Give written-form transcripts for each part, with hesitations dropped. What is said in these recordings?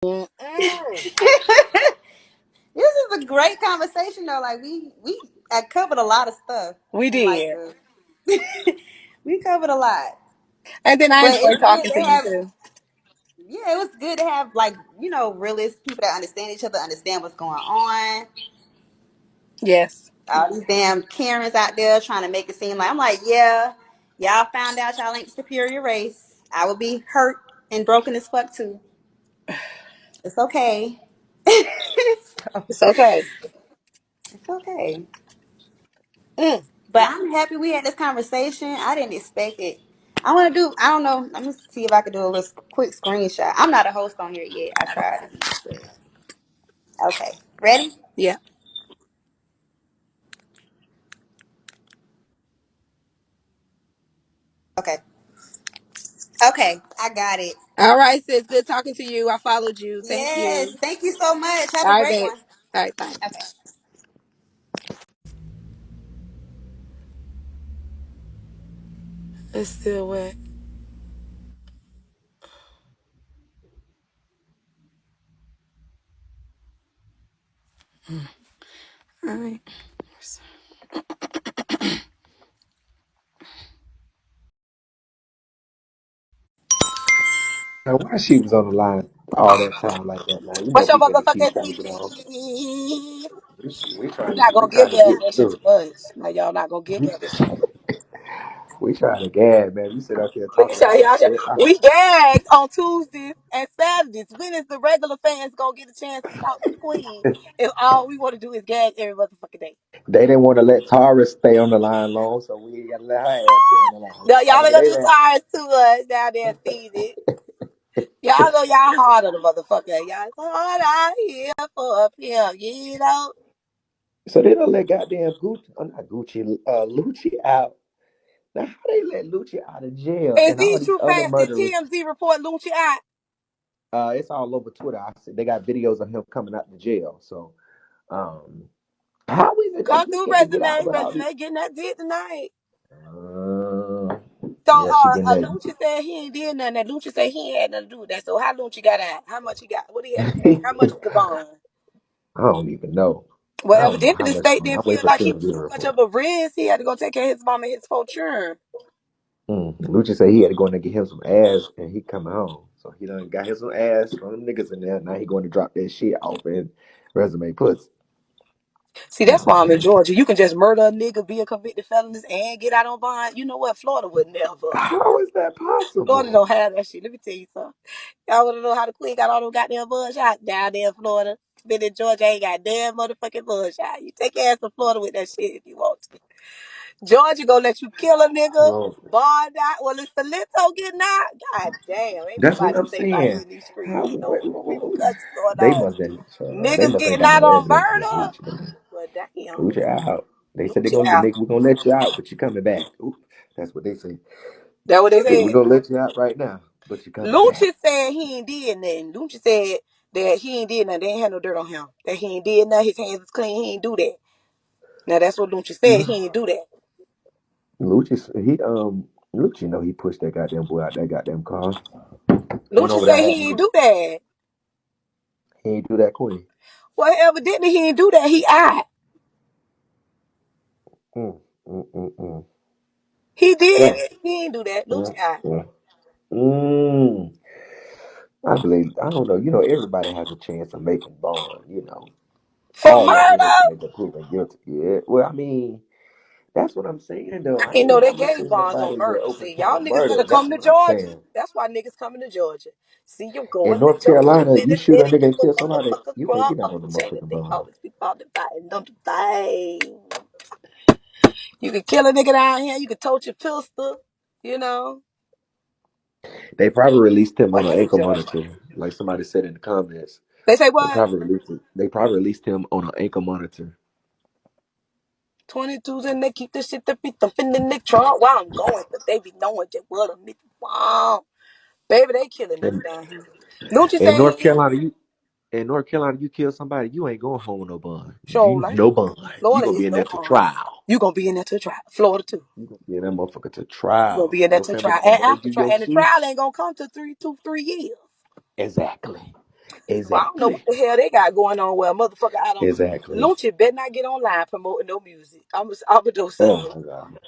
Mm-mm. This is a great conversation though. Like I covered a lot of stuff We and like did. we covered a lot. And then I But enjoy it's good talking to to you have too. yeah, it was good to have like, realist people that understand each other, understand what's going on. Yes. All these damn Karens out there trying to make it seem like I'm like, yeah, y'all found out y'all ain't the superior race. I would be hurt and broken as fuck too. It's okay. So, It's okay. it's okay. Mm. But I'm happy we had this conversation. I didn't expect it. I don't know. I'm gonna see if I could do a little quick screenshot. I'm not a host on here yet. I tried to be, but okay. Ready? Yeah. Okay. Okay. I got it. All right, sis. Good talking to you. I followed you. Thank Yes. you. Thank you so much. Have All a right, great babe. one. All right, bye. Okay. It's still wet. All right. Now, why she was on the line all that time like that? Now you know What's your we finna keep motherfucking trying to get on. TV? We We're trying not we gonna give trying to Gab get that shit too through. much. Now y'all not gonna give Gab that shit. We trying to gag, man. We sit up here We talking show about y'all shit. we gagged on Tuesdays and Saturdays. When is the regular fans gonna get a chance to talk to the queen? If all we want to do is gag every motherfucking day. They didn't want to let Tara stay on the line long, so we gotta let her ass stay on the line. No, y'all Tara, ain't get gonna do their ass. tires to us down there feed it. Y'all know y'all hard on the motherfucker. Y'all it's hard out here for a pimp, you know. So they don't let goddamn Gucci, not Gucci, Lucci out. Now how they let Lucci out of jail Is and all these these true other facts that murderers? TMZ report Lucci out? It's all over Twitter. I see they got videos of him coming out the jail. So um, how is it that Come he through get to get out resume, with all these? resume getting that dick tonight. Uh, So yeah, she getting Lucci said he ain't did nothing. That Lucci said he ain't had nothing to do with that. So how Lucci got out? How much he got? What he had to pay? How much that. was the bond? I don't even know. Well, I don't know evidently how the much. state I'm didn't feel waiting for like he Tim to was get a too much of report. a risk. He had to go take care of his mom and his full children. Lucha said he had to go in there get him some ass, and he coming home. So he done got him some ass from them niggas in there. Now he going to drop that shit off and resume puts. See, that's why I'm in Georgia. You can just murder a nigga, be a convicted felon, and get out on bond. You know what? Florida would never. How is that Florida possible? don't have that shit. Let me tell you something. Y'all want to know how the queen got all them goddamn bullshot down there in Florida? Been in Georgia, ain't got damn motherfucking bullshot. You take your ass to Florida with that shit if you want to. Georgia gonna let you kill a nigga, Well, bond out. Well, if Salento getting out, god damn, ain't that's what nobody I'm safe out here saying. in these streets. How? Ain't no repercussions going They on. must have. They Niggas must ain't getting got out no on evidence against murder. Lucha. Man. Well, damn. Lucha out. They said Lucci out. we're gonna let you out, but you coming back. Oop, that's what they say. That what they We're said. gonna let you out right now, but you coming back. Lucci said he ain't did nothing. Lucci said that he ain't did nothing. They ain't had no dirt on him. That he ain't did nothing. His hands is clean. He ain't do that. Now that's what Lucci said. He ain't do that. Lucci know he pushed that goddamn boy out that goddamn car. Went Lucci over there said and had he him. ain't do that. He ain't do that, Queen. Well, evidently he ain't do that. He out. Mm, mm, mm, mm. He did Damn. it. He ain't do that. Lucci Mm, out. mm. Mm. I believe. I don't know. Everybody has a chance of making bond. For All that murder? innocent until proven guilty. Yeah. Well, I mean, that's what I'm saying though. I ain't know I they never gave seen bonds on nobody with murder. open See, y'all count niggas better murder. come That's to what I'm Georgia. saying. That's why niggas coming to Georgia. See, you In going to North Georgia, Carolina, you minute, shoot a minute, nigga you and a kill somebody, motherfucker you can't crumb. get out on the Changing motherfucking they bond. always be called the fighting, don't the thing. You can kill a nigga down here. You can tote your pistol. You know. They probably released him Well, on an hate ankle Georgia. monitor, like somebody said in the comments. They say They what? probably released it. They probably released him on an ankle monitor. 22s and they keep the shit that be thumping in the trunk while I'm going, but they be knowing just what a nigga want. Baby, they killing niggas And down here. Don't you in say North he Carolina, you kill somebody, you ain't going home with no bond. sure You like no bond. You Florida gonna is be in no there to bond. trial. You gonna be in there to try. Florida too. You gonna be in that motherfucker to You gonna trial. be in there Your to family try. gonna And hold after you try, your and the suit. trial ain't gonna come to 3 years. Exactly. So I don't know what Exactly. the hell they got going on. Well, motherfucker, I don't. Exactly. Lucci better not get online promoting no music. I'm gonna do Oh so. my god.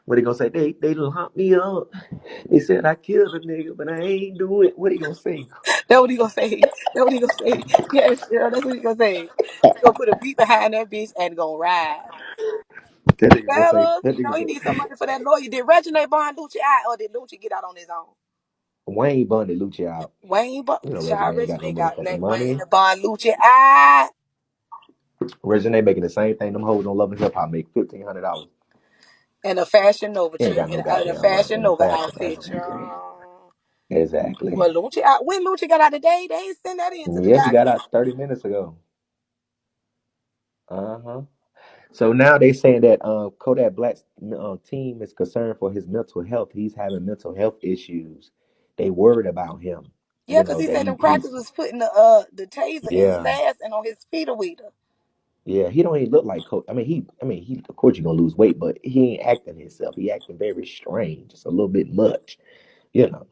What he gonna say? They locked me up. They said I killed a nigga, but I ain't do it. What he gonna say? That's what he gonna say. That's what he gonna say. Yes, girl, that's what he gonna say. He gonna put a beat behind that bitch and gonna ride. That He nigga gonna say better. that You know nigga he go, needs some money for that lawyer. Did Reginald bond Lucci out or did Lucci get out on his own? Wayne bunded Lucci out. Wayne, but You know Regina child, ain't got no Reginald got motherfucking black Wayne money. to bond Lucci out Regina making the same thing them hoes on Love and Hip Hop make $1,500. in a Fashion Nova He ain't got in no a goddamn money Fashion in a Nova fashion outfit. magazine. Exactly. Well, Lucci out when Lucci got out today, they ain't send that in to the Yeah, he got goddamn. out 30 minutes ago. Uh-huh. So now they saying that Kodak Black's team is concerned for his mental health. He's having mental health issues. They worried about him. Yeah, You because know he that said them he's crackers was putting the taser in his yeah. ass and on his feet a weeder. Yeah, he don't even look like Coach. He of course you're gonna lose weight, but he ain't acting himself. He acting very strange, just a little bit much, you know.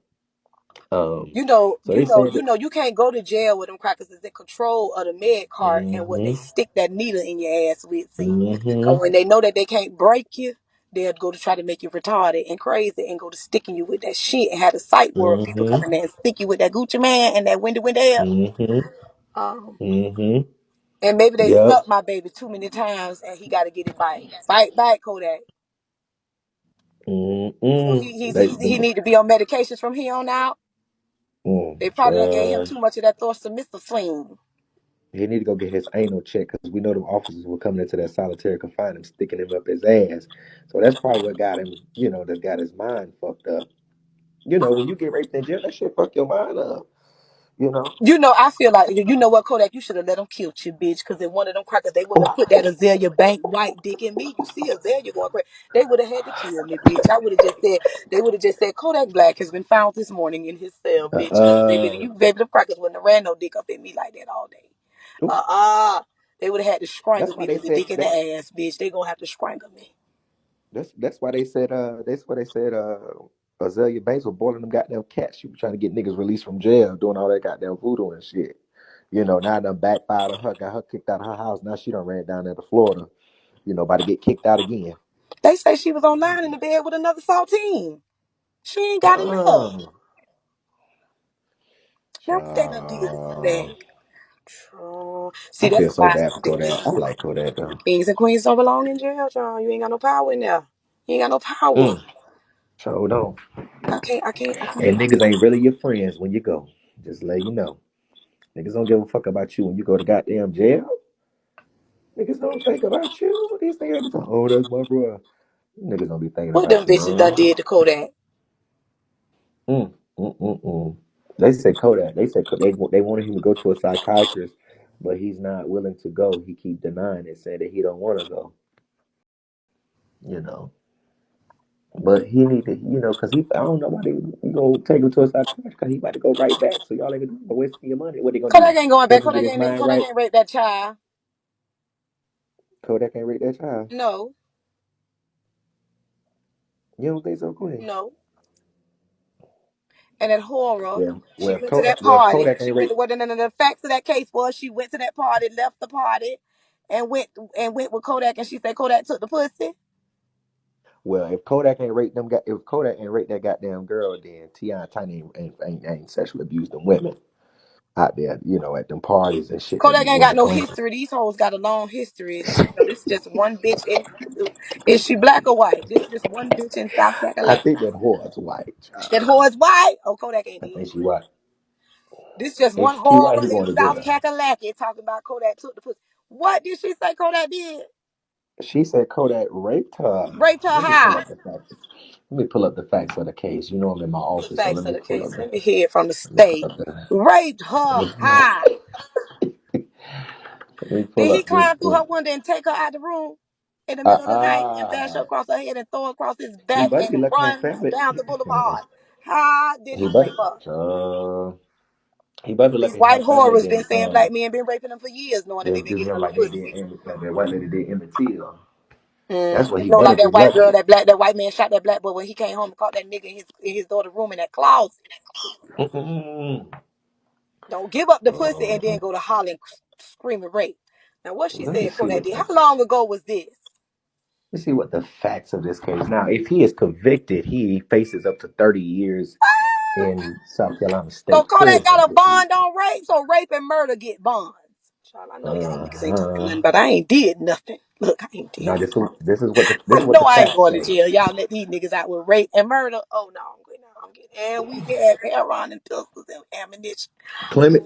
You know, So they said that. you can't go to jail with them crackers is in control of the med cart and what they Mm-hmm. stick that needle in your ass with. See, because Mm-hmm. when they know that they can't break you, they'll go to try to make you retarded and crazy and go to sticking you with that shit and have the sight world people Mm-hmm. coming there and stick you with that Gucci man and that Wendy Wendell. Mm-hmm. Um, Mm-hmm. and maybe they Yep. stuck my baby too many times and he got to get it back. Fight back, Kodak. So Mm-hmm. he need to be on medications from here on out. They probably done gave him Uh, too much of that thorsamistaflene. he need to go get his anal checked because we know them officers were coming into that solitary confinement, sticking him up his ass. So that's probably what got him. You know, that got his mind fucked up. You know, when you get raped in jail, that shit fuck your mind up. You know. You know, I feel like you know what, Kodak, you should have let them kill you, bitch. Because in one of them crackers, they wouldn't have put that Azalea Bank white dick in me. You see Azalea going crazy. They would have had to kill me, bitch. I would have just said they would have just said Kodak Black has been found this morning in his cell, bitch. Because Uh, baby, them crackers wouldn't have ran no dick up in me like that all day. uh, They would have had to strangle That's why me they with the said dick in the that. ass, bitch. They gonna have to strangle me. That's why they said. That's why they said. Azalea Banks was boiling them goddamn cats. She was trying to get niggas released from jail, doing all that goddamn voodoo and shit. You know, now done backfired on her, got her kicked out of her house. Now she done ran down there to Florida. You know, about to get kicked out again. They say she was online in the bed with another saltine. She ain't got enough. Oh, Now what they done did to Kodak? child. See, I that's feel so why bad for Kodak. I like Kodak though. kings and queens don't belong in jail, John. You ain't got no power in there. You ain't got no power. Mm, so don't. I can't. And niggas ain't really your friends when you go. Just let you know. Niggas don't give a fuck about you when you go to goddamn jail. Niggas don't think about you. These niggas be talking, oh, that's my bro. Niggas don't be thinking What about them you, bitches done man. did to Kodak? Mm. They say Kodak. They wanted him to go to a psychiatrist, but he's not willing to go. He keep denying it, saying that he don't want to go. You know, but he need to, because I don't know why they gonna take him to a psychiatrist because he about to go right back. So y'all ain't gonna do but wasting your money. What they gonna Kodak do? ain't going back. Help him get his mind Kodak right? ain't raped that child. Kodak ain't rate that child. No, You don't think so, Queen? no. And that horror, she Well, if went to Kodak, that well, if party. Kodak She ain't went rate to what the facts of that case was she went to that party, left the party, and went with Kodak and she said Kodak took the pussy. Well, if Kodak ain't rate them, if Kodak ain't rate that goddamn girl, then Ti and Tiny ain't sexually abused them women out there, at them parties and shit that Kodak these ain't got women no going. history. These hoes got a long history. This is just one bitch. Is she black or white? This just one bitch in South I Carolina. think that whore is white. That whore is white. Oh, Kodak ain't I dead. think she white. This just If one she white, whore who in going to South jail? Kakalaki talking about Kodak took the pussy. What did she say Kodak did? She said Kodak raped her. Raped her Let me pull high. up the facts. Let me pull up the facts of the case. You know I'm in my The office, so facts let of me the pull up case. the. Let me hear it from the Let me pull state. up the. Raped Let her me, high. let me Did pull he up this. climb through her window and take her out the room in the Uh middle of the night and bash her uh across her head and throw her across his He back better and be lucky his run family. down the boulevard? How did He he better. rape her? He better be These lucky white her family horrors been didn't saying black men been raping them for years, knowing that they didn't been do giving him them the like they pussy. did like that white lady did Emmett Till. That's what he better Like be that white girl, lucky. that white man shot that black boy when he came home and caught that nigga in his daughter's room in that closet. Mm-mm. Don't give up the pussy and then Uh, go to hollering, screaming rape. Now, what she let me said, see Kodak what did. How the long ago was this? let's see what the facts of this case. Now, if he is convicted, he faces up to 30 years in South Carolina So State Kodak Prison. got a If he, bond on rape. So rape and murder get bonds. Child, I know y'all niggas ain't talking uh-huh. nothing, but I ain't did nothing. Look, I ain't did Now, nothing. this I is what know the I ain't facts going to say. jail. Y'all let these niggas out with rape and murder. Oh no, I'm good now. I'm good. And we have heroin and pistols and ammunition. Clement,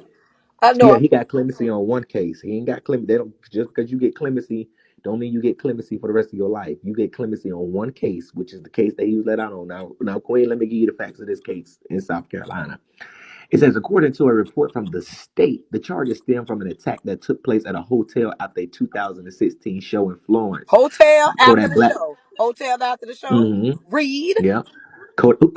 I know yeah, I'm he good. got clemency on one case. He ain't got clemency. They don't just because you get clemency, don't mean you get clemency for the rest of your life. You get clemency on one case, which is the case that he was let out on. Now, Queen, let me give you the facts of this case in South Carolina. It says, according to a report from the state, the charges stem from an attack that took place at a hotel after a 2016 show in Florence. Hotel after Kodak the Black. show. Hotel after the show. Hmm. Read. Yeah. Kodak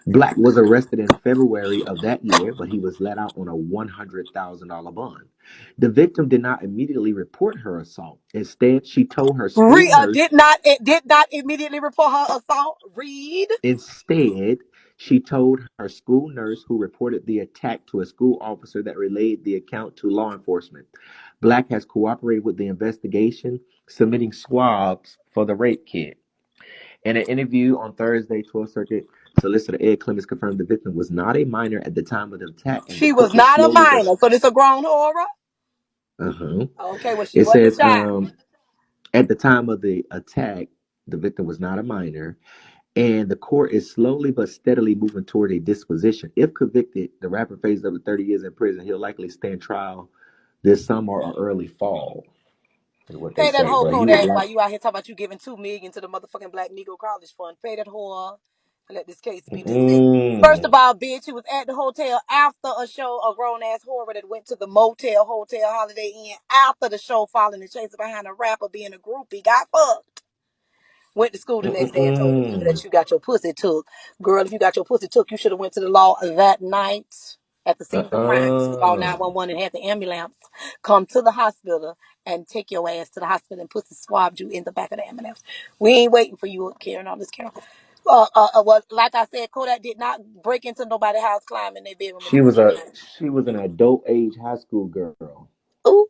Black was arrested in February of that year, but he was let out on a $100,000 bond. The victim did not immediately report her assault. Instead, she told her school nurse Did not immediately report her assault. Read. Instead, she told her school nurse, who reported the attack to a school officer that relayed the account to law enforcement. Black has cooperated with the investigation, submitting swabs for the rape kit. In an interview on Thursday, 12th Circuit Solicitor Ed Clemens confirmed the victim was not a minor at the time of the attack, and the She was court was not a slowly but minor, so this a grown horror. uh-huh. Okay, well she It wasn't a says child. at the time of the attack, the victim was not a minor. And the court is slowly but steadily moving toward a disposition. If convicted, the rapper faces up to 30 years in prison. He'll likely stand trial this summer or early fall, is what they Pay that say. whole But he was Kodak like, while you out here talking about you giving $2 million to the motherfucking Black Negro College Fund. Pay that whore and let this case be dismissed. First of mm, all, bitch, he was at the hotel after a show, a grown ass horror that went to the motel, hotel, Holiday Inn after the show, following the chase behind a rapper being a groupie, got fucked. Went to school the next day and told the people mm, that you got your pussy took. Girl, if you got your pussy took, you should have went to the law that night at the scene of the crime. You should have called uh-uh. 911 and had the ambulance come to the hospital and take your ass to the hospital and pussy swabbed you in the back of the ambulance. We ain't waiting for you carrying on this Carol. Well, like I said, Kodak did not break into nobody's house, climb in their bedroom and She do was shit. a she was an adult age high school girl. Ooh,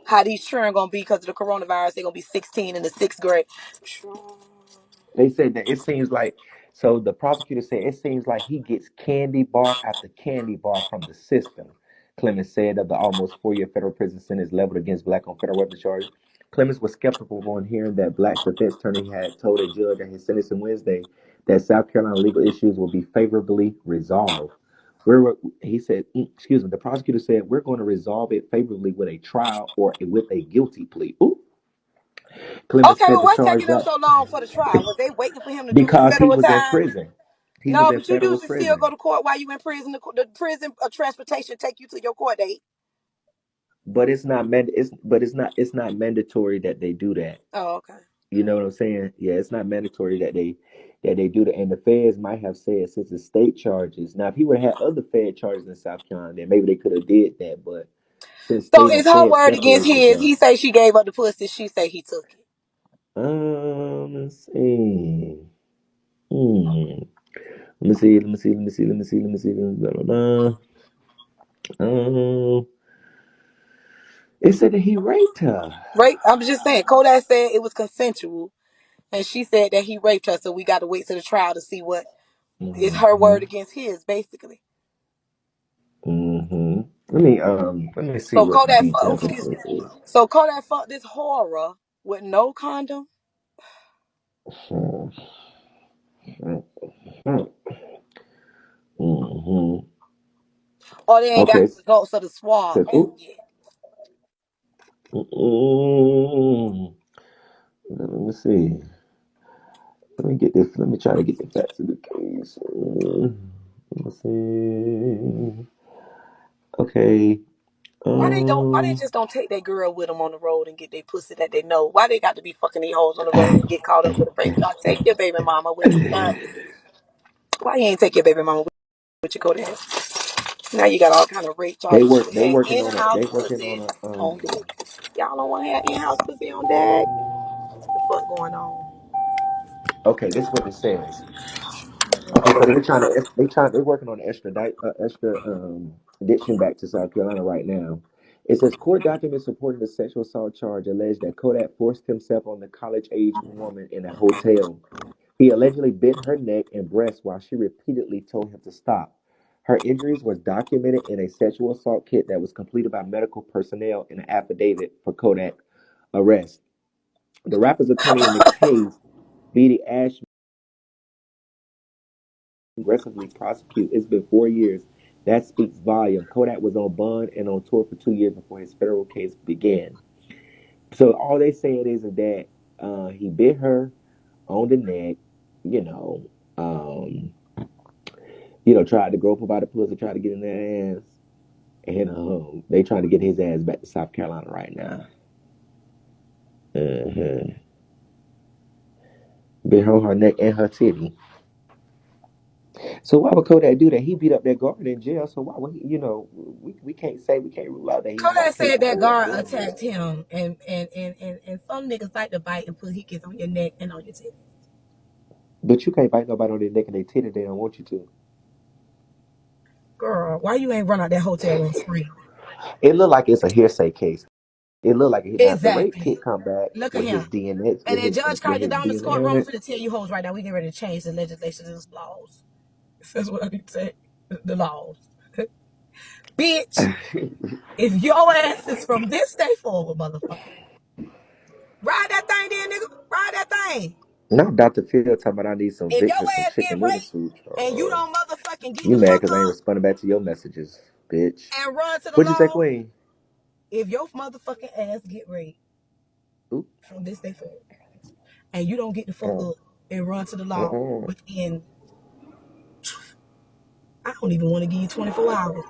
how these children gonna be because of the coronavirus? They're gonna be 16 in the sixth grade. They said that it seems like, so the prosecutor said it seems like he gets candy bar after candy bar from the system. Clemens said of the almost 4 year federal prison sentence leveled against Black on federal weapons charges. Clemens was skeptical on hearing that Black's defense attorney had told a judge at his sentencing Wednesday that South Carolina legal issues will be favorably resolved. He said, excuse me, the prosecutor said, we're going to resolve it favorably with a trial or with a guilty plea. Ooh. Clemens Okay, said well, the what's charge taking them that so long for the trial? Was they waiting for him to do his because he federal was in time? prison. He was No, in but you federal usually still go prison. to court while you in prison. The prison transportation take you to your court date. But it's not it's not mandatory that they do that. Oh, okay. You know what I'm saying? Yeah, it's not mandatory that they do that. And the feds might have said since it's state charges. Now, if he would have had other Fed charges in South Carolina, then maybe they could have did that. But since So state is and her Fed word against separated his? them, He say she gave up the pussy. She say he took it. let's see. Hmm. Let me see. Let me see. Let me see. Let me see. Let me see. Blah, blah, blah. Um, it said that he raped her. Right? I'm just saying. Kodak said it was consensual, and she said that he raped her. So we got to wait to the trial to see what is her Hmm. word against his, basically. Hmm. Let me see So what the Kodak, oh, details of excuse me. this is. So Kodak fucked this horror with no condom, Hmm. Hmm. or they ain't got Okay. the results of the swab Says, back oh, yet. mm, let me see. Let me get this. Let me try to get the facts of the case. Let me see. Okay. Why they Um. just don't take that girl with them on the road and get their pussy that they know? Why they got to be fucking these hoes on the road and get caught up with a baby? God, take your baby mama with you. God. Why you ain't take your baby mama with you? Go there. Now you got all kind of rape They charges. You work. should They have working on a. in-house They working on pussy a. on deck. Y'all don't want to have in-house pussy on deck? What the fuck going on? Okay. This is what it says. Okay, so they're working on extradition back to South Carolina right now. It says court documents supporting the sexual assault charge allege that Kodak forced himself on the college-age woman in a hotel. He allegedly bit her neck and breast while she repeatedly told him to stop. Her injuries was documented in a sexual assault kit that was completed by medical personnel in an affidavit for Kodak arrest. The rapper's attorney in the case, B.D. Ash, aggressively prosecute. It's been 4 years. That speaks volume. Kodak was on bond and on tour for 2 years before his federal case began. So all they saying is that he bit her on the neck, you know, um, tried to grope her by the pussy, tried to get in their ass, and they trying to get his ass back to South Carolina right now. Uh-huh. Bit her on her neck and her titty. So why would Kodak do that? He beat up that guard in jail. So why would he? We can't say we can't rule out that he Kodak might said capable that of guard doing attacked this. him, and some niggas like to bite and put hickeys on your neck and on your titty. But you can't bite nobody on their neck and their titty. They don't want you to. Girl, why you ain't run out that hotel room screaming? It looked like it's a hearsay case. It looked like now if the rape Exactly. kit come back Look at with him. his DNA And then Judge with called you his down this DNA courtroom. on I'm it. finna tell you hoes right now, we get ready to change the legislation and the laws. That's what I need to say. The laws. Bitch, if your ass is from this day forward, motherfucker, ride that thing then, nigga. Ride that thing. Not Dr. Phil talking about I need If your some ass get chicken noodle raped soup. and you don't motherfucking get You the mad fuck because I ain't up responding back to your messages, bitch. and run to the What'd you say, law, Queen? if your motherfucking ass get raped Oop. from this day forward and you don't get the fuck Oh. up and run to the law Uh-uh. within, I don't even want to give you 24 hours.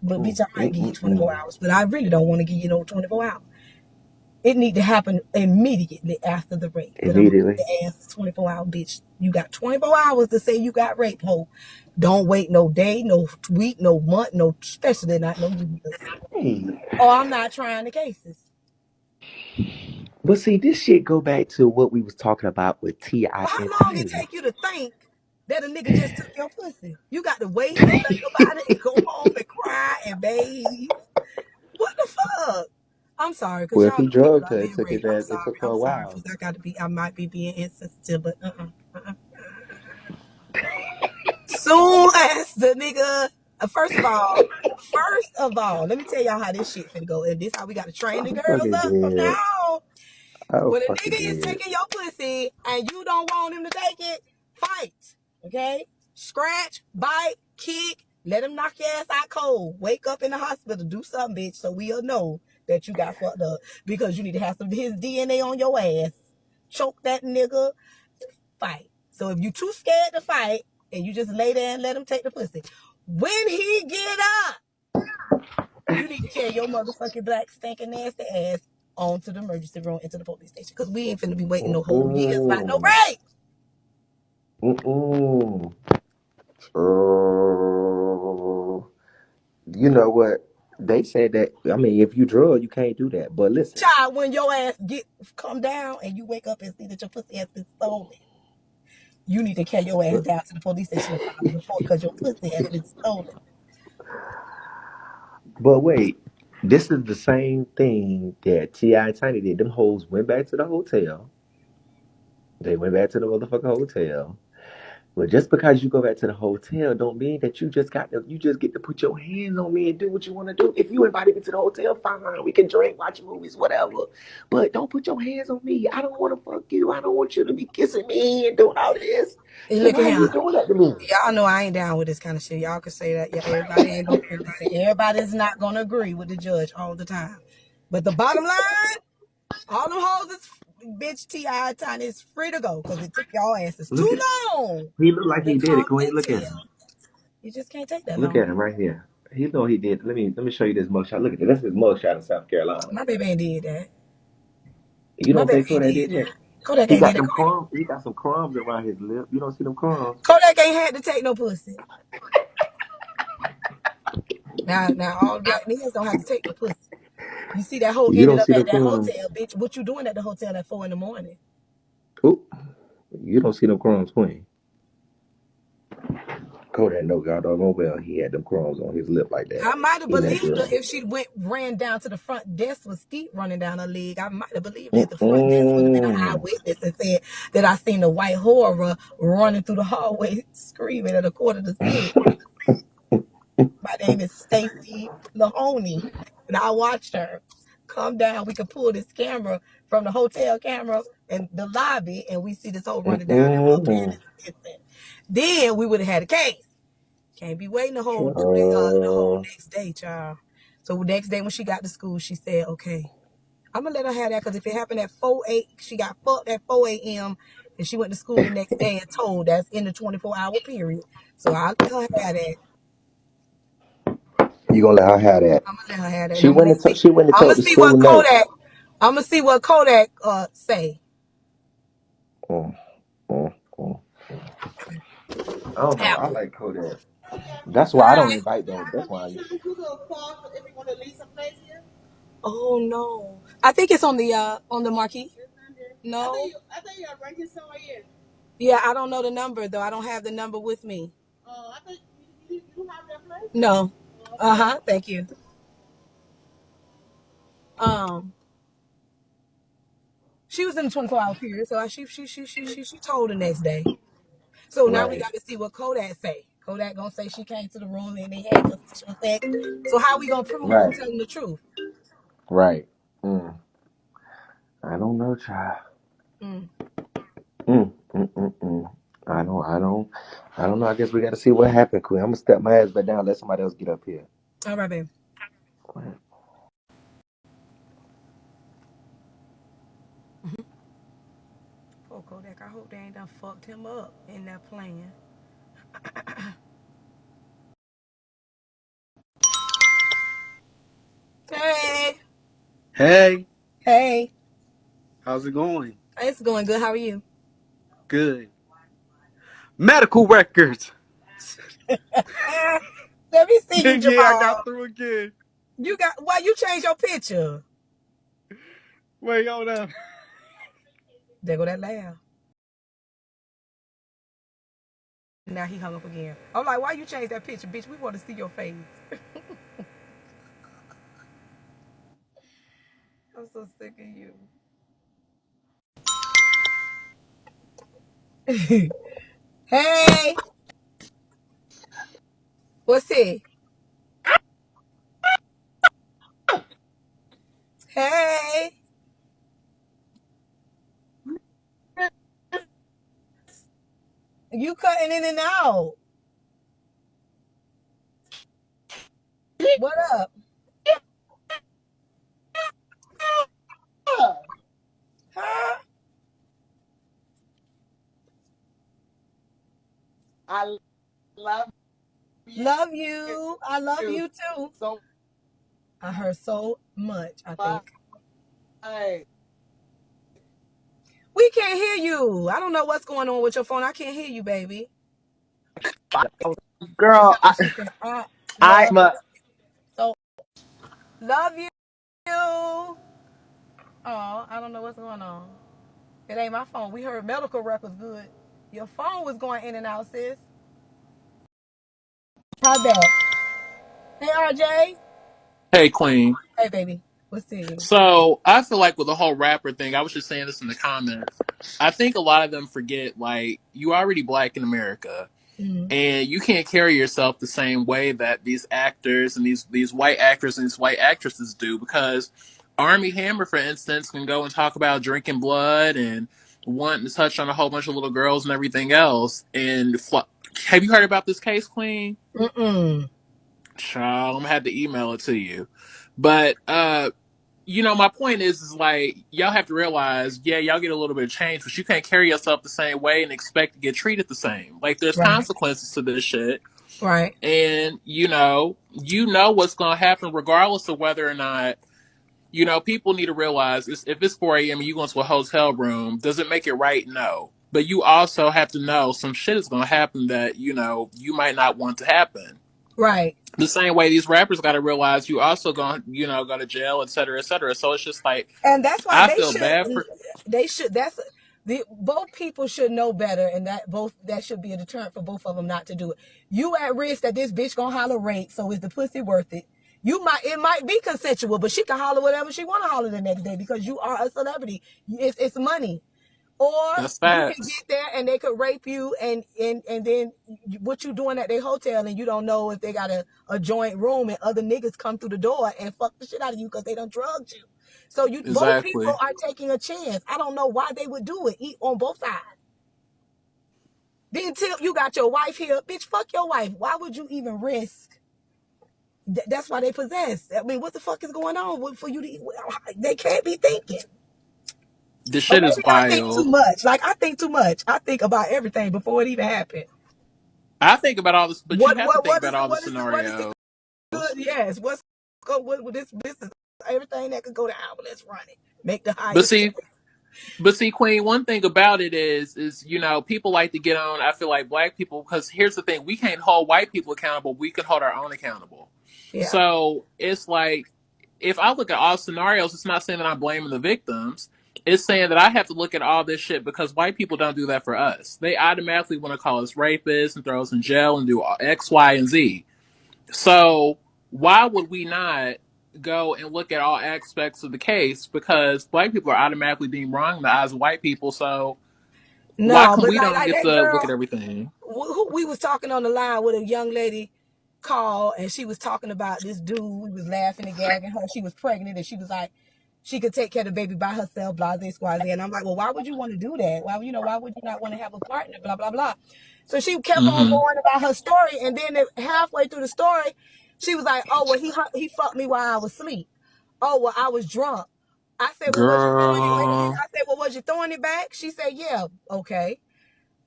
But bitch, I might give you 24 Mm-mm-mm. hours. But I really don't want to give you no 24 hours. It need to happen immediately after the rape. But I'm gonna Immediately. ask 24 hour bitch. You got 24 hours to say you got raped, ho. Don't wait no day, no week, no month, no especially not no years. Hey. Oh, I'm not trying the cases. But see, this shit go back to what we was talking about with T.I. Well, and how long it Tiny. take you to think that a nigga just took your pussy? You got to wait and think about it and go home and cry and bathe. What the fuck? I'm sorry, cause Well, if y'all he know people drugged are her, it being took his raped. I'm ass. It sorry. took her I'm a sorry, while. cause I might be being insensitive, but Soon as the nigga, first of all, let me tell y'all how this shit finna go, and this how we gotta train the I'm girls fucking up from dead. now. I'm When a fucking nigga is dead. taking your pussy and you don't want him to take it, fight. Okay? Scratch, bite, kick, let him knock your ass out cold. Wake up in the hospital, do something, bitch, so we'll know that you got fucked up. Because you need to have some of his DNA on your ass. Choke that nigga, fight. So if you too scared to fight and you just lay there and let him take the pussy, when he get up, you need to carry your motherfucking black stinking nasty ass on to the emergency room into the police station. Cause we ain't finna be waiting no whole years about no Mm-mm. rape. Mm-mm. Oh, you know what? They said that. I mean, if you drug, you can't do that. But listen, Child, when your ass get come down and you wake up and see that your pussy has been stolen, you need to carry your ass but, down to the police station and file a report because your pussy has been stolen. but wait, this is the same thing that T.I. and Tiny did. Them hoes went back to the hotel. They went back to the motherfucking hotel. But just because you go back to the hotel don't mean that you just get to put your hands on me and do what you want to do. If you invited me to the hotel, fine. We can drink, watch movies, whatever. But don't put your hands on me. I don't want to fuck you. I don't want you to be kissing me and doing all this. And So look at why are you him. doing that to me? Y'all know I ain't down with this kind of shit. Y'all can say that. Yeah, everybody ain't gonna listen. Everybody's not gonna agree with the judge all the time. But the bottom line, all them hoes is bitch T.I. Tiny is free to go because it took y'all asses too Look at long he look like to he did it, come Queen. and Look at him. tell. You just can't take that Look long. at him right here. He know he did. Let me show you this mugshot. Look at this. This is his mugshot in South Carolina. My baby ain't did that. You My don't baby think ain't Kodak did did that. that? Kodak He ain't got did that. them crumbs. He got some crumbs around his lip. You don't see them crumbs. Kodak ain't had to take no pussy. Now all black niggas don't have to take no pussy. You see that hoe You ended don't up see at them that crumbs. hotel, bitch. What you doing at the hotel at 4 in the morning? Oop. You don't see them crumbs, Queen. Kodak know God doggone well he had them crumbs on his lip like that. I might have He let believed her them. if she ran down to the front desk with skeet running down her leg. I might have believed her if the front desk would have been an Mm-mm. eyewitness and said that I seen the white horror running through the hallway screaming at a quarter to six. My name is Stacy Lahoney, and I watched her come down. We could pull this camera from the hotel camera and the lobby, and we see this whole running down there. Okay, Mm-mm. this is it. Then we would have had a case. Can't be waiting the whole Child. next day, child. So the next day when she got to school, she said, "Okay, I'm gonna let her have that because if it happened at 4 8, she got fucked at 4 a.m. and she went to school the next day and told that's in the 24-hour period. So I let her have that. You gonna let her have that? I'm gonna let her have that, and She I'm gonna went and see. she went and I'm gonna told the see school what nurse. Kodak. I'm gonna see what Kodak say. Mm, mm, mm. I don't know. I Apple. like Kodak. That's why I don't Hi. invite them. That's why. Oh no, I think it's on the marquee. No. I think you rank it somewhere here. Yeah, I don't know the number though. I don't have the number with me. Oh, I think you have that place. No. Uh huh. Thank you. Um, she was in the 24-hour period, so she told the next day. So now we Right. got to see what Kodak say. Kodak gonna say she came to the room and they had consensual sex. So how we gonna prove who's Right. telling the truth? Right. Mm. I don't know, child. Mm. Mm, mm, mm, mm. I don't know. I guess we got to see what happened, Queen. I'm gonna step my ass back down. Let somebody else get up here. All right, babe. Poor Kodak. I hope they ain't done fucked him up in that plan. Hey, Hey, hey. how's it going? It's going good. How are you? Good. Medical records. Ah, let me see you, Yeah, I got Jamal. through again. You got why you changed your picture? Wait, hold up. There go that laugh. Now he hung up again. I'm like, why you change that picture, bitch? We want to see your face. I'm so sick of you. Hey, what's it? Hey, you cutting in and out. What up? Huh? I love Love you. I love you you too. so I heard so much, I much. think. We can't hear you. I don't know what's going on with your phone. I can't hear you, baby. It Girl, sounds like she said, I I love but so love you. Oh, I don't know what's going on. It ain't my phone. We heard medical records good. Your phone was going in and out, sis. How bad? Hey, RJ. Hey, Queen. Hey, baby. What's it? So I feel like with the whole rapper thing, I was just saying this in the comments. I think a lot of them forget, like, you already black in America, Mm-hmm. and you can't carry yourself the same way that these actors and these white actors and these white actresses do. Because Army Hammer, for instance, can go and talk about drinking blood and wanting to touch on a whole bunch of little girls and everything else. And have you heard about this case, Queen? Mm-mm. Child, I'm gonna have to email it to you. But my point is like y'all have to realize, yeah, y'all get a little bit of change, but you can't carry yourself the same way and expect to get treated the same. Like there's Right. consequences to this shit, Right. and you know what's gonna happen regardless of whether or not. People need to realize if it's 4 a.m. and you go into a hotel room, does it make it right? No. But you also have to know some shit is gonna happen that you might not want to happen. Right. The same way these rappers got to realize you also go to jail, et cetera, et cetera. So it's just like And that's why I they feel should. bad for. They should. both people should know better, and that should be a deterrent for both of them not to do it. You at risk that this bitch gonna holler rape, so is the pussy worth it? It might be consensual, but she can holler whatever she want to holler the next day because you are a celebrity. It's money. Or That's you can facts. get there and they could rape you, and then what you doing at their hotel, and you don't know if they got a joint room, and other niggas come through the door and fuck the shit out of you because they done drugged you. So both people Exactly. are taking a chance. I don't know why they would do it on both sides. Then tell you got your wife here, bitch. Fuck your wife. Why would you even risk? That's why they possess. I mean, what the fuck is going on for you to? They can't be thinking. This Or shit is maybe I think too wild. much. Like I think too much. I think about everything before it even happened. I think about all this, but you What have to what think what about is the all the what is the what is the scenarios. good? Yes. What this is everything that could go down. Let's run it. Make the But highest choice. see, But see, Queen, one thing about it is people like to get on. I feel like black people, because here's the thing: we can't hold white people accountable. We can hold our own accountable. Yeah. So it's like, if I look at all scenarios, it's not saying that I'm blaming the victims. It's saying that I have to look at all this shit because white people don't do that for us. They automatically want to call us rapists and throw us in jail and do X, Y, and Z. So why would we not go and look at all aspects of the case? Because black people are automatically deemed wrong in the eyes of white people. So why No, come but we don't like get that to look at girl. everything? Who we was talking on the line with a young lady called, and she was talking about this dude. We was laughing and gagging her. She was pregnant, and she was like, she could take care of the baby by herself, blase squaze. And I'm like, well, why would you want to do that? Why would you not want to have a partner? Blah blah blah. So she kept on Mm-hmm. going about her story, and then halfway through the story, she was like, oh well, he fucked me while I was asleep. Oh well, I was drunk. I said, well, was you throwing it? Wait a minute. Girl. I said, well, was you throwing it back? She said, yeah. Okay.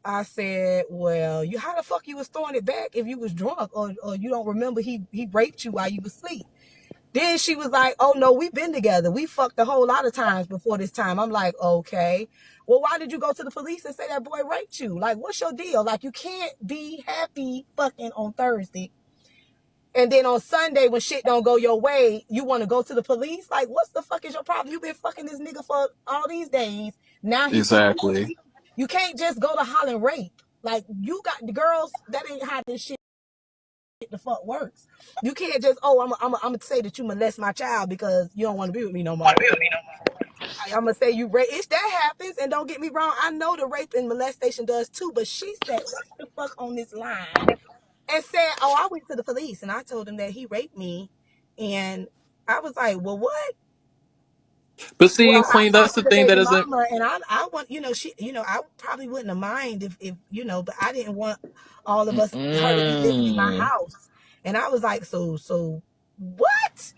I said, well, how the fuck you was throwing it back if you was drunk, or you don't remember he raped you while you was asleep? Then she was like, oh no, we've been together. We fucked a whole lot of times before this time. I'm like, okay. Well, why did you go to the police and say that boy raped you? Like, what's your deal? Like, you can't be happy fucking on Thursday, and then on Sunday when shit don't go your way, you want to go to the police? Like, what's the fuck is your problem? You been fucking this nigga for all these days. Now he fucking Exactly. you can't just go to holler rape. Like, you got the girls, that ain't how this shit the fuck works. You can't just, oh, I'm gonna say that you molest my child because you don't want to be with me no more. I'm gonna say you rape. If that happens, and don't get me wrong, I know the rape and molestation does too. But she said, what the fuck on this line? And said, oh, I went to the police and I told him that he raped me. And I was like, well, what? But Well, see, I Queen, that's talked to the the thing that baby isn't. mama, and I want, I probably wouldn't have mind if but I didn't want all of us, her to be living in my Mm. house. And I was like, so what?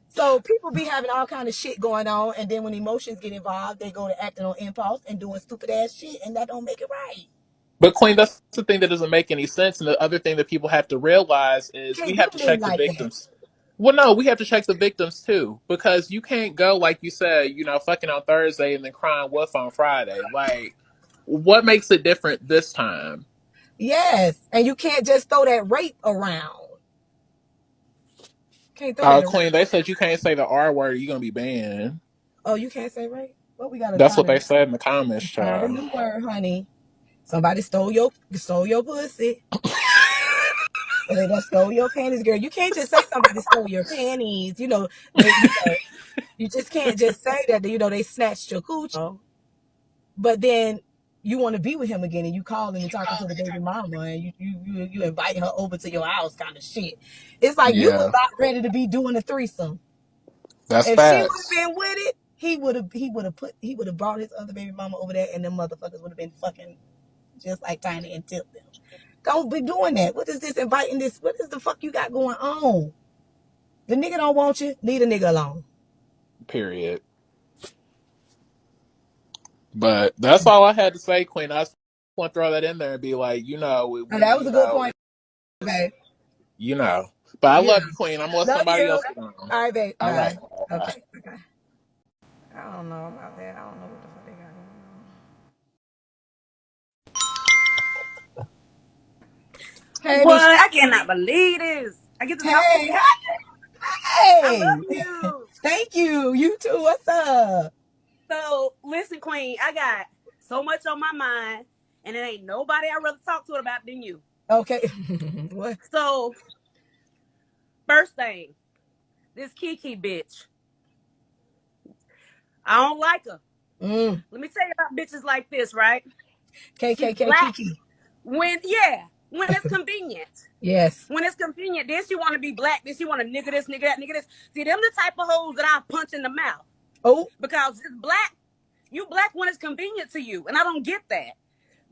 So people be having all kind of shit going on, and then when emotions get involved, they go to acting on impulse and doing stupid ass shit, and that don't make it right. But Queen, that's the thing that doesn't make any sense. And the other thing that people have to realize You is we can't have do to me check the like that. victims. Well, no, we have to check the victims too, because you can't go like you said, fucking on Thursday and then crying wolf on Friday. Like, what makes it different this time? Yes, and you can't just throw that rape around. Can't throw that Queen, around. they said you can't say the R word, you're gonna be banned. Oh, you can't say rape? Well, we gotta That's find what a they said in the comments, find a child. new word, honey. Somebody stole your pussy. Or they done stole your panties, girl. You can't just say somebody stole your panties. You just can't just say that. They snatched your coochie. But then you want to be with him again, and you calling and talking to the baby mama, and you invite her over to your house, kind of shit. It's like you was Yeah, about ready to be doing a threesome. that's If she would have facts. been with it, he would have brought his other baby mama over there, and them motherfuckers would have been fucking just like Tiny and tipped them. Don't be doing that. What is this inviting this? What is the fuck you got going on? The nigga don't want you. Leave the nigga alone. Period. But that's all I had to say, Queen. I just want to throw that in there and be like, Oh, that was a good point, babe. you know. But I Yeah. love you, Queen. I'm gonna let Love somebody you. else get on. All right, babe. All right. Bye. Bye. Okay. Okay. I don't know about that. I don't know what the fuck they got going on. Hey, What? Nisha. I cannot believe this. I get to talk to Hey. you. I Hey. love you. Thank you. You too. What's up? So listen, Queen, I got so much on my mind, and it ain't nobody I'd rather talk to it about than you. Okay. What? So, first thing, this Kiki bitch, I don't like her. Mm. Let me tell you about bitches like this, right? She's KKK black Kiki. when it's convenient. Yes. When it's convenient, then she want to be black. Then she want to nigga this, nigga that, nigga this. See, them the type of hoes that I punch in the mouth Oh. because it's black. You black when it's convenient to you, and I don't get that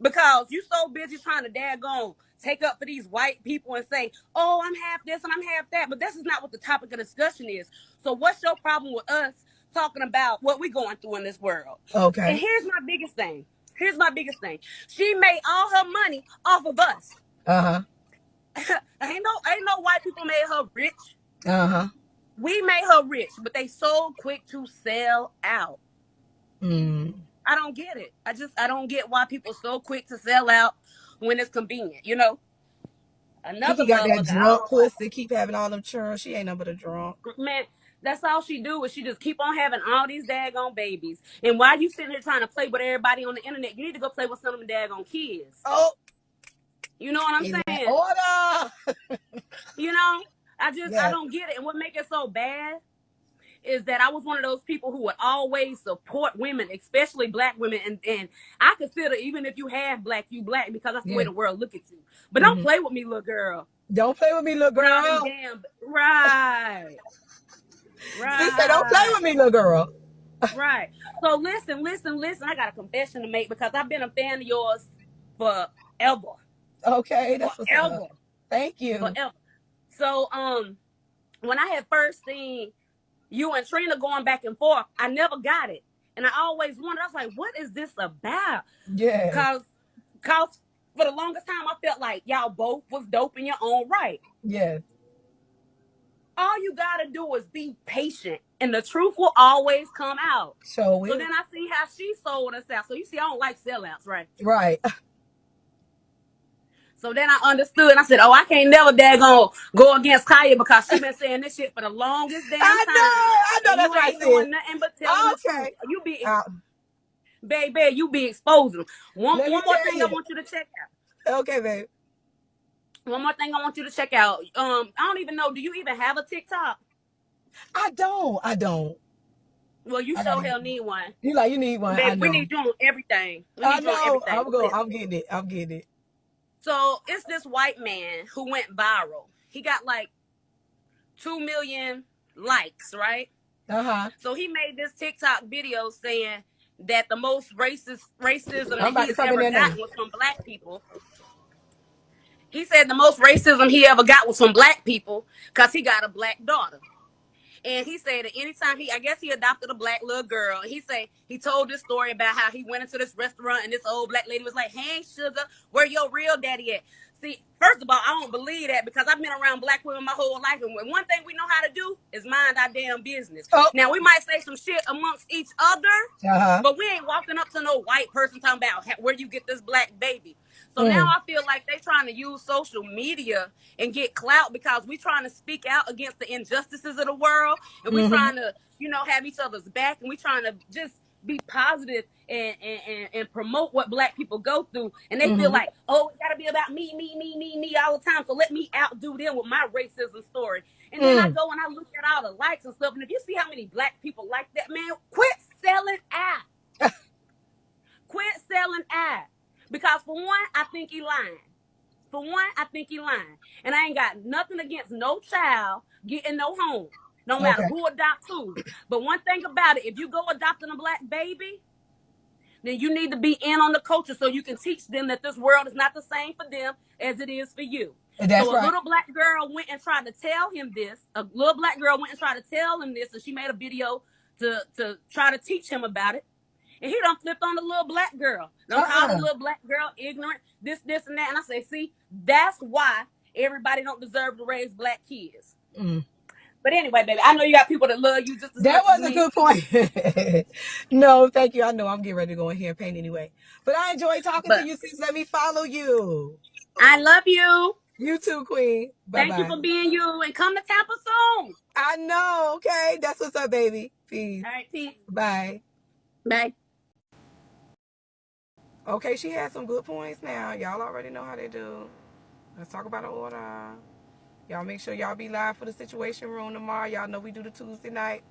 because you so busy trying to daggone take up for these white people and say, "Oh, I'm half this and I'm half that," but this is not what the topic of discussion is. So, what's your problem with us talking about what we're going through in this world? And Okay. here's my biggest thing. Here's my biggest thing. She made all her money off of us. Uh-huh. ain't no white people made her rich. Uh-huh. We made her rich, but they so quick to sell out. Mm. I don't get it. I don't get why people so quick to sell out when it's convenient. You know, another Kiki got that motherfucker. I don't drunk know why. pussy, keep having all them churns. She ain't nothing but a drunk. Man, that's all she do is she just keep on having all these daggone babies. And while you sitting here trying to play with everybody on the internet, you need to go play with some of them daggone kids. Oh, You know what I'm in that saying? order. You know, I Yes. don't get it. And what make it so bad is that I was one of those people who would always support women, especially black women. And I consider even if you have black, you black because that's the way Yes. the world look at you. But don't Mm-hmm. play with me, little girl. Don't play with me, little With all them girl. damn right, Sis say, don't play with right, me, little girl. right. So listen. I got a confession to make because I've been a fan of yours forever, Okay, that's what's up. forever, Thank you. forever. So when I had first seen you and Trina going back and forth, I never got it. And I always wondered, I was like, what is this about? Yes. Cause for the longest time I felt like y'all both was dope in your own right. Yes. All you gotta do is be patient and the truth will always come out. So So will. then I see how she sold us out. So you see, I don't like sellouts, right? Right. So then I understood. I said, oh, I can't never daggone go against Khia because she been saying this shit for the longest damn time. I know And you that's right, ain't sis. doing nothing but telling the truth. Okay. You be Uh, baby, you be exposing them. One Let me one more tell thing I you. want you to check out. Okay, babe. One more thing I want you to check out. I don't even know. Do you even have a TikTok? I don't. I don't. Well, you I gotta sure get hell one. need one. You need one. I Baby, we know. need you on everything. We I need you on know. everything. I'm But going. listen. I'm getting it. I'm getting it. So it's this white man who went viral. He got like 2 million likes, right? Uh-huh. So he made this TikTok video saying that the most racism I'm that about to he's come in ever there now. gotten was from black people. He said the most racism he ever got was from black people because he got a black daughter. And he said that anytime I guess he adopted a black little girl. He said he told this story about how he went into this restaurant and this old black lady was like, "Hey, sugar, where your real daddy at?" See, first of all, I don't believe that because I've been around black women my whole life, and one thing we know how to do is mind our damn business. Oh. Now we might say some shit amongst each other, Uh-huh. but we ain't walking up to no white person talking about where you get this black baby. So now Mm. I feel like they trying to use social media and get clout because we trying to speak out against the injustices of the world and we Mm-hmm. trying to, have each other's back and we trying to just be positive and promote what black people go through. And they feel Mm-hmm. like, oh, it gotta be about me all the time. So let me outdo them with my racism story. And then I Mm. go and I look at all the likes and stuff. And if you see how many black people like that, man, quit selling out. Quit selling out. Because for one, I think he lying. For one, I think he lying. And I ain't got nothing against no child getting no home, no matter Okay. who adopts who. But one thing about it, if you go adopting a black baby, then you need to be in on the culture so you can teach them that this world is not the same for them as it is for you. That's So a right. little black girl went and tried to tell him this. A little black girl went and tried to tell him this, and she made a video to try to teach him about it. And he done flipped on the little black girl. Done called the Uh-uh. little black girl ignorant, this, and that. And I say, see, that's why everybody don't deserve to raise black kids. Mm. But anyway, baby, I know you got people that love you just as That much as was a me. good point. No, thank you. I know I'm getting ready to go in here and paint anyway. But I enjoy talking to But you, sis. Let me follow you. I love you. You too, Queen. Thank you Bye-bye. for being you. And come to Tampa soon. I know. Okay. That's what's up, baby. Peace. All right, peace. Bye. Bye. Okay, she had some good points now. Y'all already know how they do. Let's talk about the order. Y'all make sure y'all be live for the Situation Room tomorrow. Y'all know we do the Tuesday night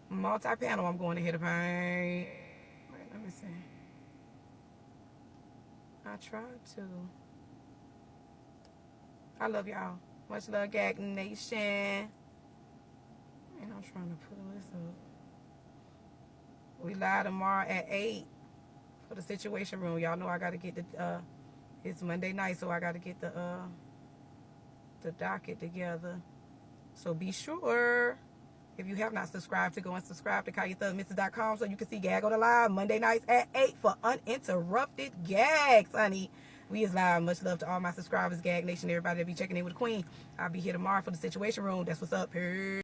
multi-panel. I'm going to hit a paint. Wait, let me see. I tried to. I love y'all. Much love, Gag Nation. And I'm trying to pull this up. We live tomorrow at 8 for the Situation Room. Y'all know I got to get the, it's Monday night, so I got to get the docket together. So be sure, if you have not subscribed, to go and subscribe to KayaThugMixes.com so you can see Gag on the live Monday nights at 8 for uninterrupted gags, honey. We is live. Much love to all my subscribers, Gag Nation, everybody that be checking in with the Queen. I'll be here tomorrow for the Situation Room. That's what's up. Peace.